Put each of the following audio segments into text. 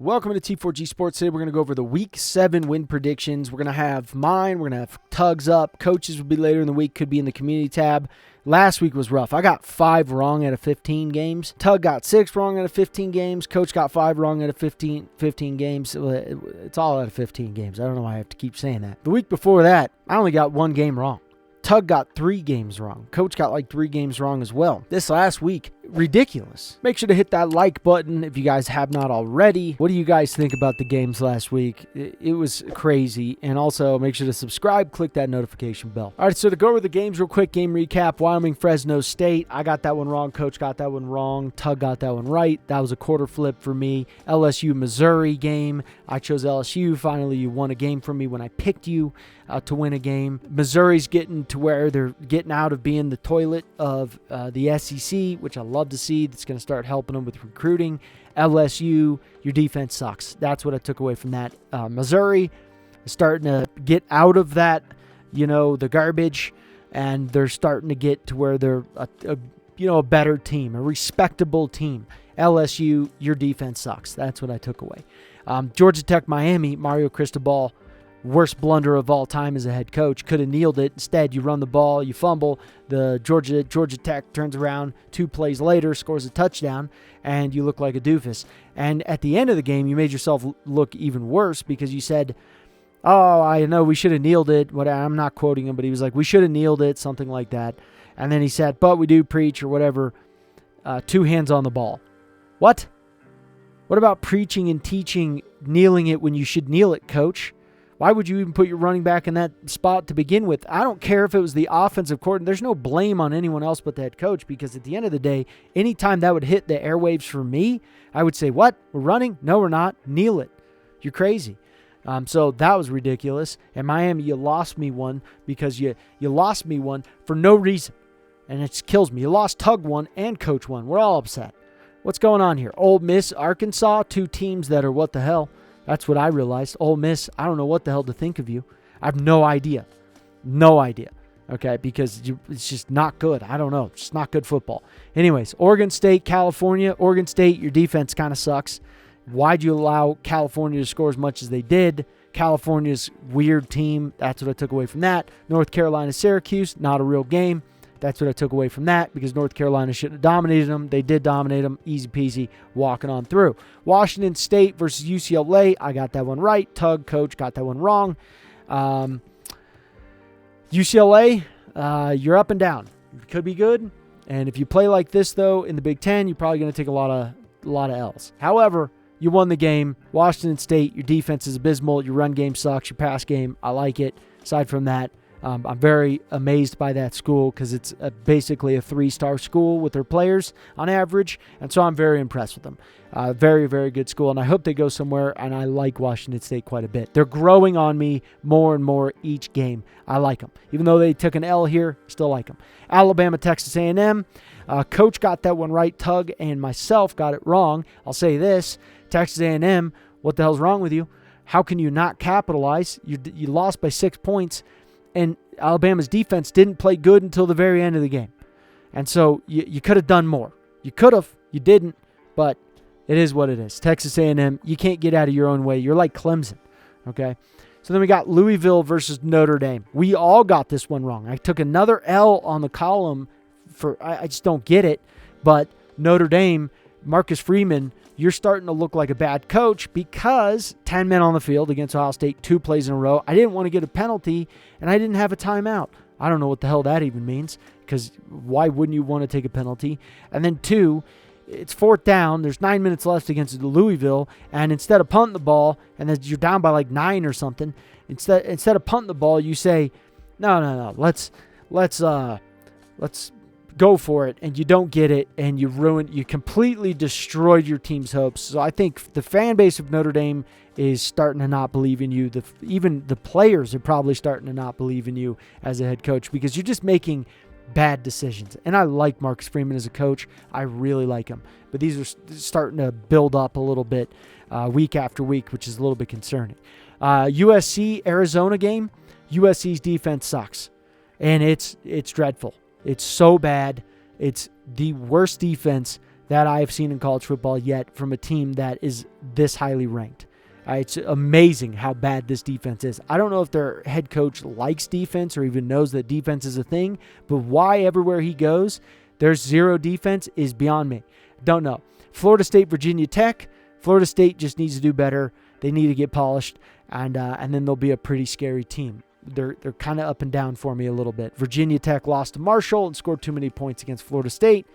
Welcome to T4G Sports. Today we're going to go over the Week 7 win predictions. We're going to have mine. We're going to have Tugs up. Coaches will be later in the week. Could be in the community tab. Last week was rough. I got 5 wrong out of 15 games. Tug got 6 wrong out of 15 games. Coach got 5 wrong out of 15 games. It's all out of 15 games. I don't know why I have to keep saying that. The week before that, I only got 1 game wrong. Tug got 3 games wrong. Coach got like 3 games wrong as well. This last week, ridiculous. Make sure to hit that like button if you guys have not already. What do you guys think about the games last week? It was crazy. And also make sure to subscribe, click that notification bell. All right, so to go over the games real quick, game recap, Wyoming, Fresno State. I got that one wrong. Coach got that one wrong. Tug got that one right. That was a quarter flip for me. LSU, Missouri game. I chose LSU. Finally, you won a game from me when I picked you to win a game. Missouri's getting to where they're getting out of being the toilet of the SEC, which I love to see. That's going to start helping them with recruiting. LSU, your defense sucks. That's what I took away from that. Missouri is starting to get out of that, the garbage, and they're starting to get to where they're a better team, a respectable team. LSU, your defense sucks. That's what I took away. Georgia Tech, Miami, Mario Cristobal, worst blunder of all time as a head coach. Could have kneeled it. Instead, you run the ball, you fumble. The Georgia Tech turns around 2 plays later, scores a touchdown, and you look like a doofus. And at the end of the game, you made yourself look even worse because you said, "Oh, I know we should have kneeled it." I'm not quoting him, but he was like, "We should have kneeled it," something like that. And then he said, "But we do preach," or whatever. 2 hands on the ball. What? What about preaching and teaching kneeling it when you should kneel it, coach? Why would you even put your running back in that spot to begin with? I don't care if it was the offensive coordinator. There's no blame on anyone else but the head coach, because at the end of the day, anytime that would hit the airwaves for me, I would say, "What? We're running? No, we're not. Kneel it. You're crazy." So that was ridiculous. And Miami, you lost me one because you lost me one for no reason. And it just kills me. You lost Tug one and Coach one. We're all upset. What's going on here? Ole Miss, Arkansas, 2 teams that are what the hell. That's what I realized. Ole Miss, I don't know what the hell to think of you. I have no idea. No idea. Okay, because it's just not good. I don't know. It's just not good football. Anyways, Oregon State, California. Oregon State, your defense kind of sucks. Why'd you allow California to score as much as they did? California's weird team. That's what I took away from that. North Carolina, Syracuse, not a real game. That's what I took away from that, because North Carolina shouldn't have dominated them. They did dominate them. Easy peasy, walking on through. Washington State versus UCLA. I got that one right. Tug, Coach, got that one wrong. UCLA, you're up and down. It could be good. And if you play like this, though, in the Big Ten, you're probably going to take a lot of L's. However, you won the game. Washington State, your defense is abysmal. Your run game sucks. Your pass game, I like it. Aside from that, I'm very amazed by that school, because it's basically a 3-star school with their players on average, and so I'm very impressed with them. Very, very good school, and I hope they go somewhere, and I like Washington State quite a bit. They're growing on me more and more each game. I like them. Even though they took an L here, still like them. Alabama, Texas A&M. Coach got that one right. Tug and myself got it wrong. I'll say this. Texas A&M, what the hell's wrong with you? How can you not capitalize? You lost by 6 points. And Alabama's defense didn't play good until the very end of the game. And so you could have done more. You could have. You didn't. But it is what it is. Texas A&M, you can't get out of your own way. You're like Clemson. Okay? So then we got Louisville versus Notre Dame. We all got this one wrong. I took another L on the column. I just don't get it. But Notre Dame, Marcus Freeman, you're starting to look like a bad coach, because 10 men on the field against Ohio State, 2 plays in a row. I didn't want to get a penalty, and I didn't have a timeout. I don't know what the hell that even means, because why wouldn't you want to take a penalty? And then 2, it's 4th down. There's 9 minutes left against Louisville, and instead of punting the ball, and then you're down by like 9 or something, instead of punting the ball, you say, no, let's go for it, and you don't get it, and you completely destroyed your team's hopes. So I think the fan base of Notre Dame is starting to not believe in you. Even the players are probably starting to not believe in you as a head coach, because you're just making bad decisions. And I like Marcus Freeman as a coach. I really like him. But these are starting to build up a little bit week after week, which is a little bit concerning. USC-Arizona game. USC's defense sucks, and it's dreadful. It's so bad. It's the worst defense that I've seen in college football yet from a team that is this highly ranked. It's amazing how bad this defense is. I don't know if their head coach likes defense or even knows that defense is a thing, but why everywhere he goes, there's zero defense is beyond me. Don't know. Florida State, Virginia Tech. Florida State just needs to do better. They need to get polished, and then they'll be a pretty scary team. They're kind of up and down for me a little bit. Virginia Tech lost to Marshall and scored too many points against Florida State.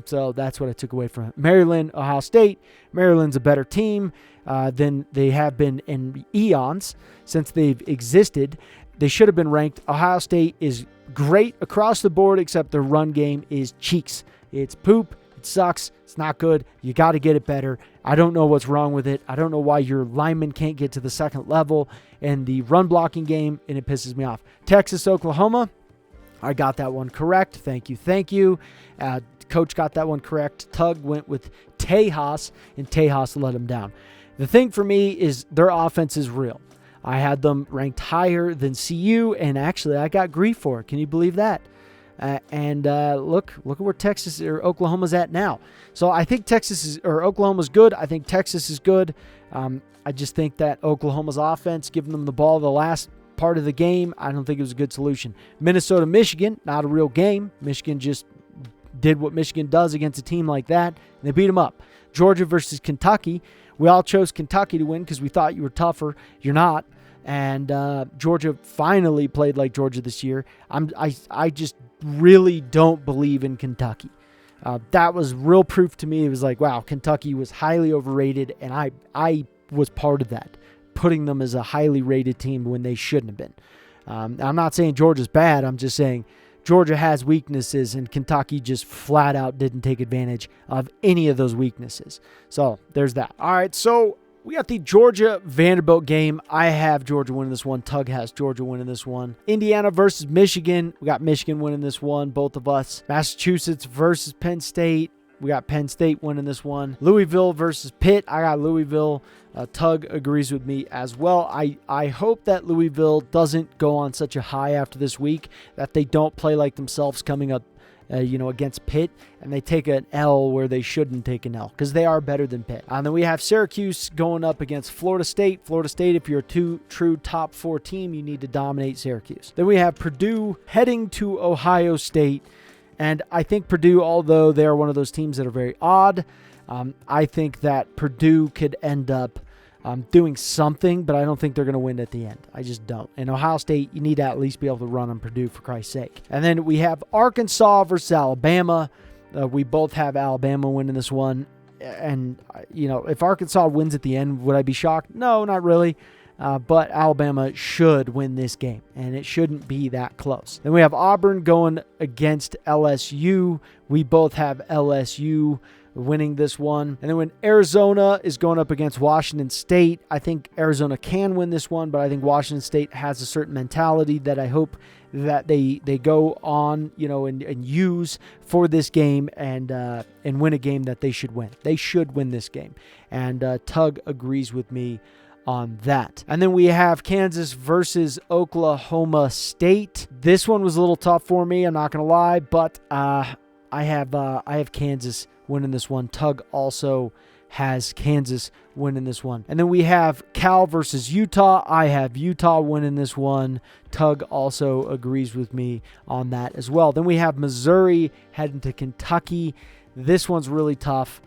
So that's what I took away from it. Maryland, Ohio State. Maryland's a better team than they have been in eons since they've existed. They should have been ranked. Ohio State is great across the board, except their run game is cheeks. It's poop. It sucks. It's not good. You got to get it better. I don't know what's wrong with it. I don't know why your linemen can't get to the second level in the run blocking game, and it pisses me off. Texas, Oklahoma. I got that one correct. Thank you. Coach got that one correct. Tug went with Tejas, and Tejas let him down. The thing for me is their offense is real. I had them ranked higher than CU, and actually I got grief for it. Can you believe that? Look at where Texas or Oklahoma's at now. So I think Oklahoma's good. I think Texas is good. I just think that Oklahoma's offense, giving them the ball the last part of the game, I don't think it was a good solution. Minnesota, Michigan, not a real game. Michigan just did what Michigan does against a team like that, and they beat them up. Georgia versus Kentucky. We all chose Kentucky to win because we thought you were tougher. You're not. And Georgia finally played like Georgia this year. I just really don't believe in Kentucky. That was real proof to me. It was like, wow, Kentucky was highly overrated, and I was part of that, putting them as a highly rated team when they shouldn't have been. I'm not saying Georgia's bad. I'm just saying Georgia has weaknesses, and Kentucky just flat out didn't take advantage of any of those weaknesses. So there's that. All right, so we got the Georgia-Vanderbilt game. I have Georgia winning this one. Tug has Georgia winning this one. Indiana versus Michigan. We got Michigan winning this one, both of us. Massachusetts versus Penn State. We got Penn State winning this one. Louisville versus Pitt. I got Louisville. Tug agrees with me as well. I hope that Louisville doesn't go on such a high after this week, that they don't play like themselves coming up against Pitt, and they take an L where they shouldn't take an L, because they are better than Pitt. And then we have Syracuse going up against Florida State. Florida State, if you're a true top 4 team, you need to dominate Syracuse. Then we have Purdue heading to Ohio State. And I think Purdue, although they are one of those teams that are very odd, I think that Purdue could end up doing something, but I don't think they're going to win at the end. I just don't. And Ohio State, you need to at least be able to run on Purdue, for Christ's sake. And then we have Arkansas versus Alabama. We both have Alabama winning this one. And, if Arkansas wins at the end, would I be shocked? No, not really. But Alabama should win this game, and it shouldn't be that close. Then we have Auburn going against LSU. We both have LSU winning this one. And then when Arizona is going up against Washington State, I think Arizona can win this one, but I think Washington State has a certain mentality that I hope that they go on, and use for this game and win a game that they should win. They should win this game. And Tug agrees with me on that. And then we have Kansas versus Oklahoma State. This one was a little tough for me, I'm not going to lie, but I have Kansas winning this one. Tug also has Kansas winning this one. And then we have Cal versus Utah. I have Utah winning this one. Tug also agrees with me on that as well. Then we have Missouri heading to Kentucky. This one's really tough.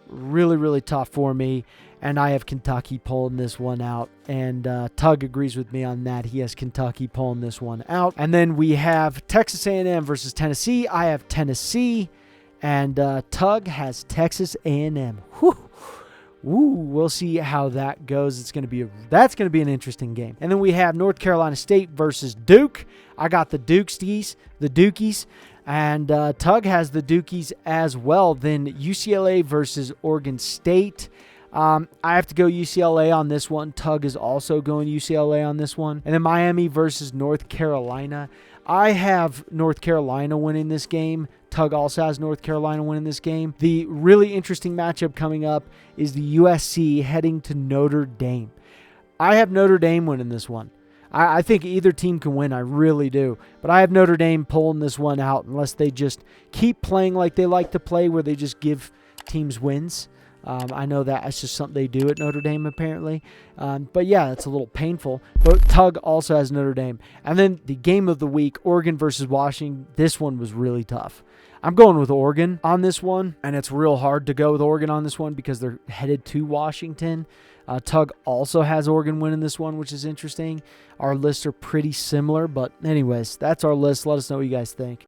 Really, really tough for me. And I have Kentucky pulling this one out. And Tug agrees with me on that. He has Kentucky pulling this one out. And then we have Texas A&M versus Tennessee. I have Tennessee. And Tug has Texas A&M. Whew. Ooh, we'll see how that goes. That's going to be an interesting game. And then we have North Carolina State versus Duke. I got the Dukies. And Tug has the Dukies as well. Then UCLA versus Oregon State. I have to go UCLA on this one. Tug is also going UCLA on this one. And then Miami versus North Carolina. I have North Carolina winning this game. Tug also has North Carolina winning this game. The really interesting matchup coming up is the USC heading to Notre Dame. I have Notre Dame winning this one. I think either team can win. I really do. But I have Notre Dame pulling this one out unless they just keep playing like they like to play, where they just give teams wins. I know that's just something they do at Notre Dame, apparently. But yeah, it's a little painful. But Tug also has Notre Dame. And then the game of the week, Oregon versus Washington. This one was really tough. I'm going with Oregon on this one, and it's real hard to go with Oregon on this one because they're headed to Washington. Tug also has Oregon winning this one, which is interesting. Our lists are pretty similar, but anyways, that's our list. Let us know what you guys think.